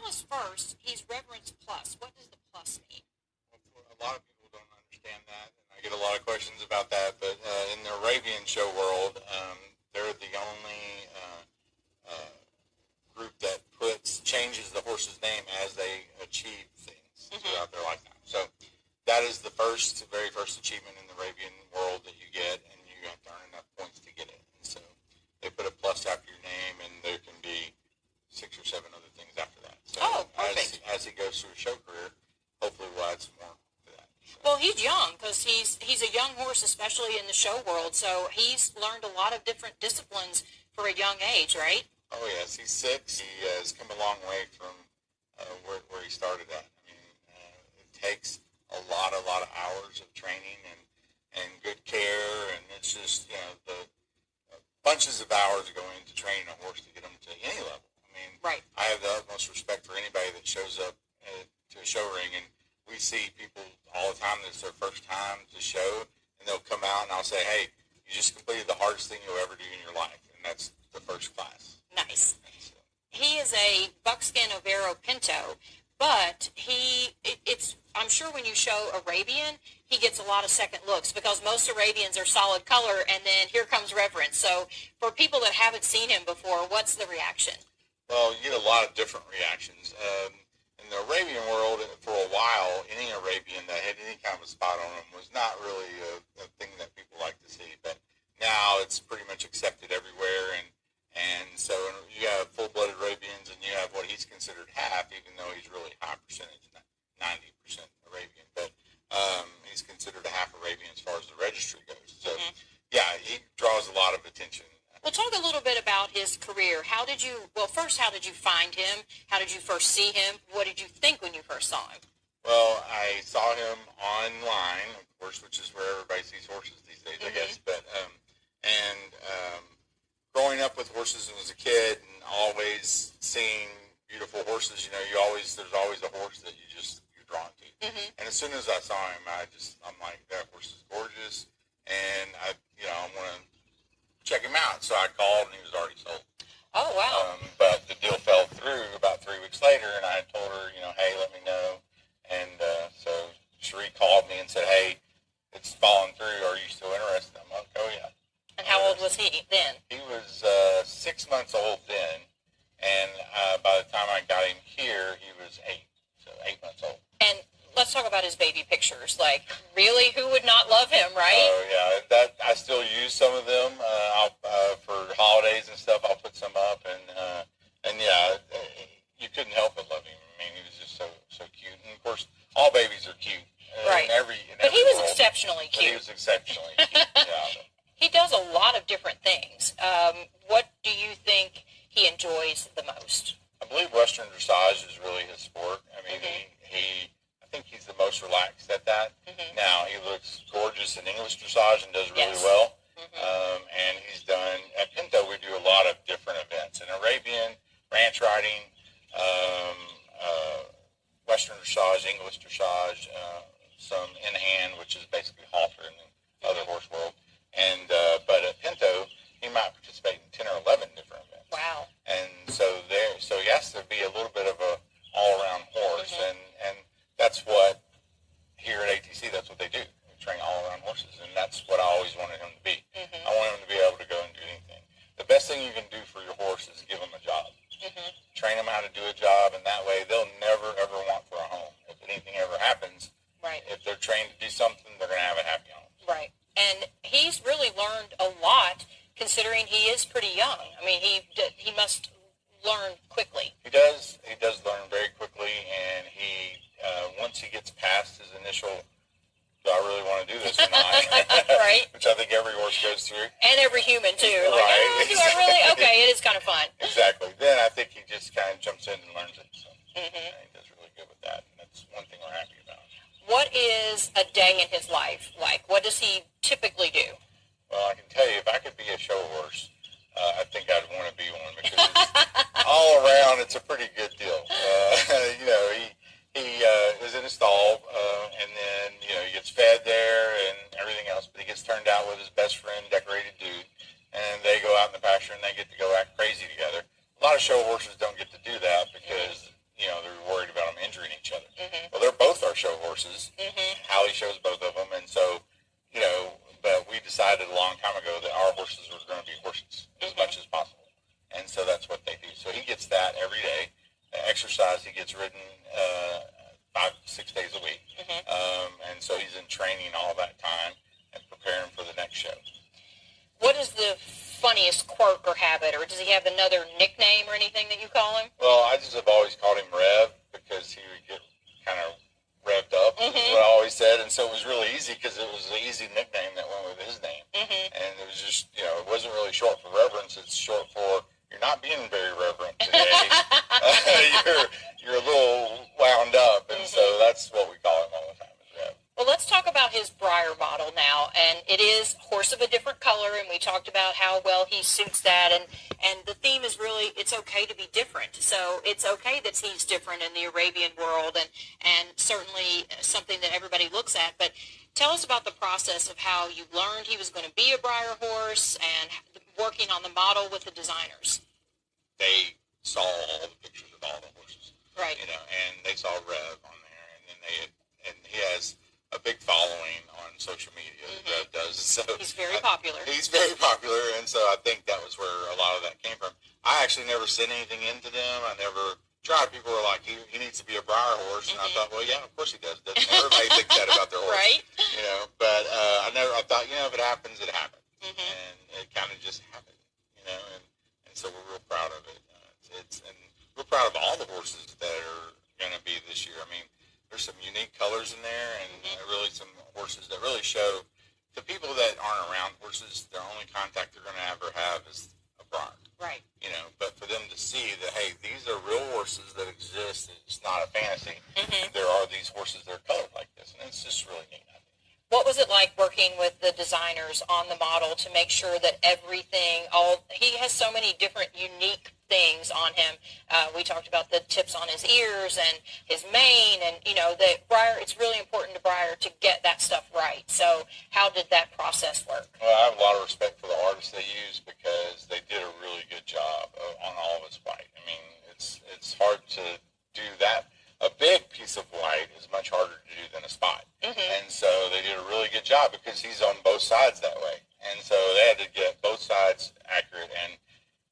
tell us first, he's Rheverence Plus. What does the plus mean? A lot of people don't understand that, and I get a lot of questions about that, but in the Arabian show world, they're the only group that changes the horse's name as they achieve things throughout their lifetime. So that is the very first achievement in the Arabian world that you get, and you have to earn enough points to get it. And so they put a plus after your name, and there can be 6 or 7 other things after that. So perfect. as he goes through his show career, hopefully we'll add some more to that. So. Well, he's young because he's a young horse, especially in the show world. So he's learned a lot of different disciplines for a young age, right? Oh, yes. He's 6. He has come a long way from where he started at. I mean, it takes a lot of hours of training and good care, and it's just, the bunches of hours go into training a horse to get him to any level. I mean, right. I have the utmost respect for anybody that shows up to a show ring, and we see people all the time that it's their first time to show, and they'll come out and I'll say, hey, you just completed the hardest thing you'll ever do in your life, and that's the first class. Nice. He is a buckskin Overo Pinto, but I'm sure when you show Arabian, he gets a lot of second looks because most Arabians are solid color, and then here comes Rheverence. So for people that haven't seen him before, what's the reaction? Well, you get a lot of different reactions. In the Arabian world, for a while, any Arabian that had any kind of a spot on him was not really a thing that people like to see. But now it's pretty much accepted everywhere, and so you have full-blooded Arabians, and you have what he's considered half, even though he's really high percentage, 90% Arabian. But he's considered a half Arabian as far as the registry goes. So, yeah, he draws a lot of attention. Well, talk a little bit about his career. First, how did you find him? How did you first see him? What did you think when you first saw him? Well, I saw him online, of course, which is where everybody sees horses these days, I guess. But growing up with horses as a kid and always seeing beautiful horses, there's always a horse that you're drawn to. And as soon as I saw him, I'm like, that horse is gorgeous, and I want to check him out. So I called, and he was already sold. Oh, wow. But the deal fell through about 3 weeks later, and I told her, hey, let me know. And so Cherie called me and said, hey, it's fallen through. Are you still interested? I'm like, oh, yeah. And how old was he then? He was 6 months old then, and by the time I got him here, he was 8, so 8 months old. And let's talk about his baby pictures. Like, really, who would not love him, right? Oh, yeah, I still use some of them. For holidays and stuff, I'll put some up, and yeah, you couldn't help but love him. I mean, he was just so cute. And, of course, all babies are cute. Right. But he was exceptionally cute. He was exceptionally cute, yeah. He does a lot of different things. What do you think he enjoys the most? I believe Western dressage is really his sport. I mean, I think he's the most relaxed at that. Now, he looks gorgeous in English dressage and does really well. And he's done, at Pinto, we do a lot of different events. In Arabian, ranch riding, Western dressage, English dressage, some in-hand, which is basically halter in the other horse world. And but at Pinto, he might participate in 10 or 11 different events. Wow. And so he has to be a little bit of a all-around horse, and that's what, here at ATC, that's what they do. They train all-around horses, and that's what I always wanted him to be. I want him to be able to go and do anything. The best thing you can do for your horse is give him a job. Train them how to do a job, and that way they'll never, ever want for a home. If anything ever happens, if they're trained to do something, they're going to have a happy home. Right. And he's really learned a lot, considering he is pretty young. I mean, he must learn quickly. He does learn very quickly, and he once he gets past his initial, do I really want to do this or not? Right. Which I think every horse goes through. And every human, too. Like, right. do I really? Okay, it is kind of fun. Exactly. Then I think he just kind of jumps in and learns it. So he does really good with that, and that's one thing we're happy about. What is a day in his life like? What does he typically do? Well, I can tell you, if I could be a show horse, I think I'd want to be one, because all around it's a pretty good deal. He is in a stall, and then he gets fed there and everything else. But he gets turned out with his best friend, Decorated Dude, and they go out in the pasture and they get to go act crazy together. A lot of show horses don't get to do that because horses. Hallie shows both of them, and so, but we decided a long time ago that our horses were going to be horses as much as possible. And so that's what they do. So he gets that every day. The exercise, he gets ridden 5-6 days a week. And so he's in training all that time and preparing for the next show. What is the funniest quirk or habit, or does he have another nickname or anything that you call him? Well, I just have always called him Rev because he would get kind of revved up, is what I always said. And so it was really easy because it was an easy nickname that went with his name. And it was just, it wasn't really short for Rheverence. It's short for, you're not being very reverent today. you're a little wound up. And so that's what we call him all the time. Well, let's talk about his Breyer model now, and it is horse of a different color, and we talked about how well he suits that, and the theme is really, it's okay to be different. So it's okay that he's different in the Arabian world, and certainly something that everybody looks at. But tell us about the process of how you learned he was going to be a Breyer horse and working on the model with the designers. They saw all the pictures of all the horses, right? And they saw Rev on there, and then and he has a big following on social media. Rev does. So he's very popular. He's very popular, and so I think that was where a lot of that came from. I actually never sent anything into them. I never tried. People were like, he needs to be a Breyer horse, and I thought, well, yeah, of course he does. Doesn't everybody think that about their horse? Right. But I thought, if it happens, it happens. And it kind of just happened, and so we're real proud of it. And we're proud of all the horses that are going to be this year. I mean, there's some unique colors in there, and really some horses that really show to people that aren't around horses, their only contact they're going to ever have is a Breyer. Right. But for them to see that, hey, these are real horses that exist. It's not a fantasy. There are these horses that are colored like this, and it's just really neat. What was it like working with the designers on the model to make sure that everything, he has so many different unique things on him. We talked about the tips on his ears and his mane, and, that Breyer, it's really important to Breyer to get that stuff right. So how did that process work? Well, I have a lot of respect for the artists they use because they did a really good job on all of his white. I mean, it's hard to do that. A big piece of white is much harder to do than a spot. And so they did a really good job because he's on both sides that way. And so they had to get both sides accurate and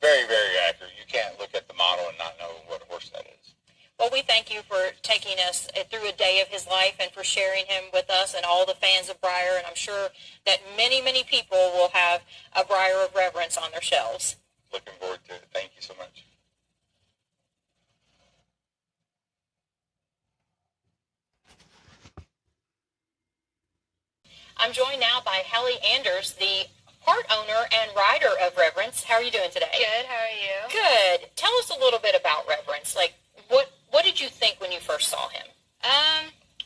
very, very accurate. You can't look at the model and not know what horse that is. Well, we thank you for taking us through a day of his life and for sharing him with us and all the fans of Breyer. And I'm sure that many, many people will have a Breyer of Rheverence on their shelves. Looking forward to it. Thank you so much. I'm joined now by Hallie Anders, the part owner and rider of Rheverence. How are you doing today? Good. How are you? Good. Tell us a little bit about Rheverence. Like, what did you think when you first saw him?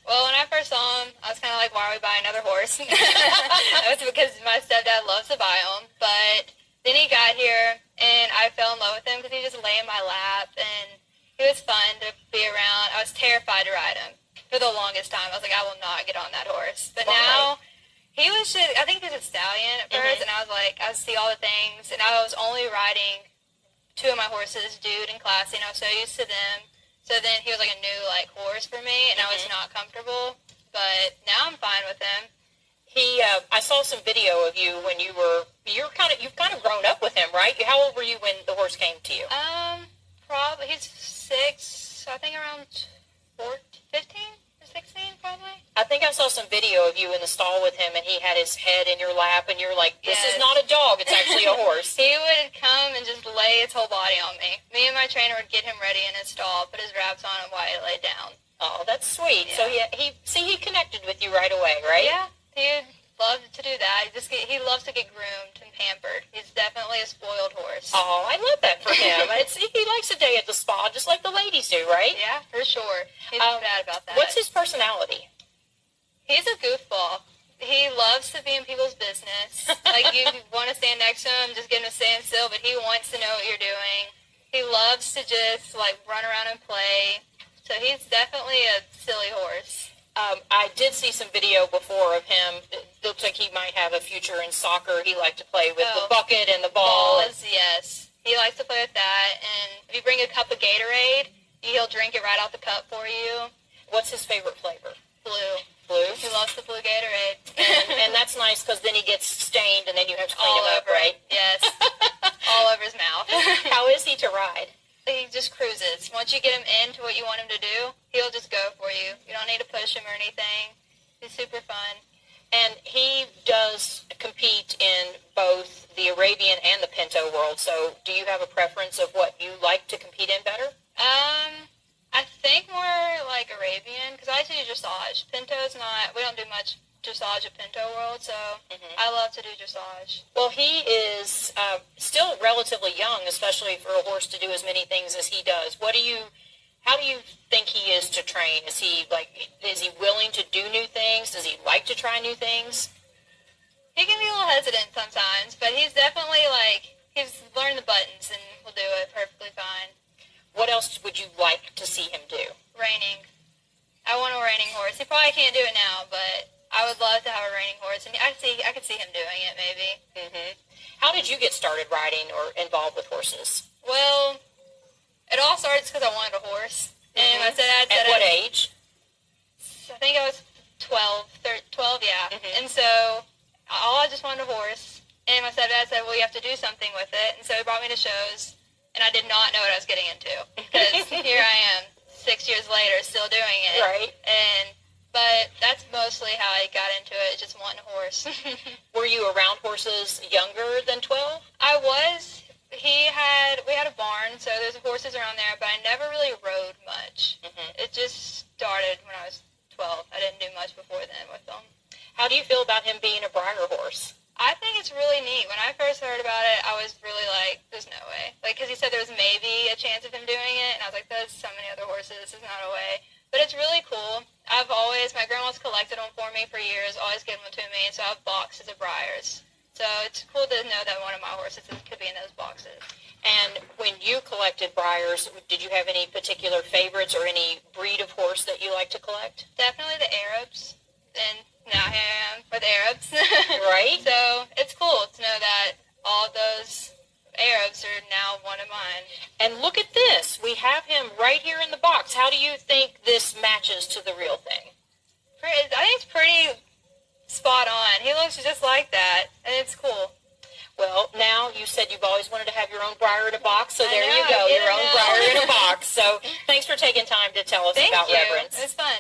Well, when I first saw him, I was kind of like, why are we buying another horse? That was because my stepdad loves to buy them. But then he got here, and I fell in love with him because he just lay in my lap, and he was fun to be around. I was terrified to ride him for the longest time. I was like, I will not get on that horse. But now... He was just, I think he was a stallion at first, and I was like, I see all the things, and I was only riding two of my horses, Dude and Classy, and I was so used to them. So then he was like a new, horse for me, and I was not comfortable, but now I'm fine with him. I saw some video of you when you've kind of grown up with him, right? How old were you when the horse came to you? Probably, he's 6, so I think around 15 or 16, probably. I think I saw some video of you in the stall with him, and he had his head in your lap, and you're like, this is not a dog, it's actually a horse. He would come and just lay his whole body on me. Me and my trainer would get him ready in his stall, put his wraps on him while he laid down. Oh, that's sweet. Yeah. So he connected with you right away, right? Yeah, he loved to do that. He loves to get groomed and pampered. He's definitely a spoiled horse. Oh, I love that for him. He likes a day at the spa, just like the ladies do, right? Yeah, for sure. He's bad about that. What's his personality? He's a goofball. He loves to be in people's business. You want to stand next to him, just get him to stand still, but he wants to know what you're doing. He loves to just, run around and play. So he's definitely a silly horse. I did see some video before of him. It looks like he might have a future in soccer. He liked to play with the bucket and the ball. Balls, yes. He likes to play with that. And if you bring a cup of Gatorade, he'll drink it right out the cup for you. What's his favorite flavor? Blue. He loves the blue Gatorade. And that's nice because then he gets stained and then you have to clean All him up, over right? Yes. All over his mouth. How is he to ride? He just cruises. Once you get him into what you want him to do, he'll just go for you. You don't need to push him or anything. He's super fun. And he does compete in both the Arabian and the Pinto world. So do you have a preference of what you like to compete in better? I think more like Arabian, because I like to do dressage. Pinto's not, we don't do much dressage at Pinto World, so I love to do dressage. Well, he is still relatively young, especially for a horse to do as many things as he does. How do you think he is to train? Is he willing to do new things? Does he like to try new things? He can be a little hesitant sometimes, but he's definitely he's learned the buttons and will do it perfectly fine. What else would you like to see him do? Reining. I want a reining horse. He probably can't do it now, but I would love to have a reining horse, and I could see him doing it maybe. Mm-hmm. How did you get started riding or involved with horses? Well, it all started because I wanted a horse, and my dad said. At what age? I think I was 12, yeah. Mm-hmm. And so I just wanted a horse, and my stepdad said, well, you have to do something with it, and so he brought me to shows. And I did not know what I was getting into, because here I am, 6 years later, still doing it. Right. But that's mostly how I got into it, just wanting a horse. Were you around horses younger than 12? I was. We had a barn, so there's horses around there, but I never really rode much. Mm-hmm. It just started when I was 12. I didn't do much before then with them. How do you feel about him being a Breyer horse? I think it's really neat. When I first heard about it, I was really like, there's no way. Because he said there was maybe a chance of him doing it, and I was like, there's so many other horses, this is not a way. But it's really cool. My grandma's collected them for me for years, always given them to me, and so I have boxes of Breyers. So it's cool to know that one of my horses could be in those boxes. And when you collected Breyers, did you have any particular favorites or any breed of horse that you like to collect? Definitely the Arabs. And now here I am with Arabs. Right. So it's cool to know that all those Arabs are now one of mine. And look at this. We have him right here in the box. How do you think this matches to the real thing? I think it's pretty spot on. He looks just like that, and it's cool. Well, now you said you've always wanted to have your own Breyer in a box, so there you go, your own Breyer in a box. So thanks for taking time to tell us about Rheverence. It was fun.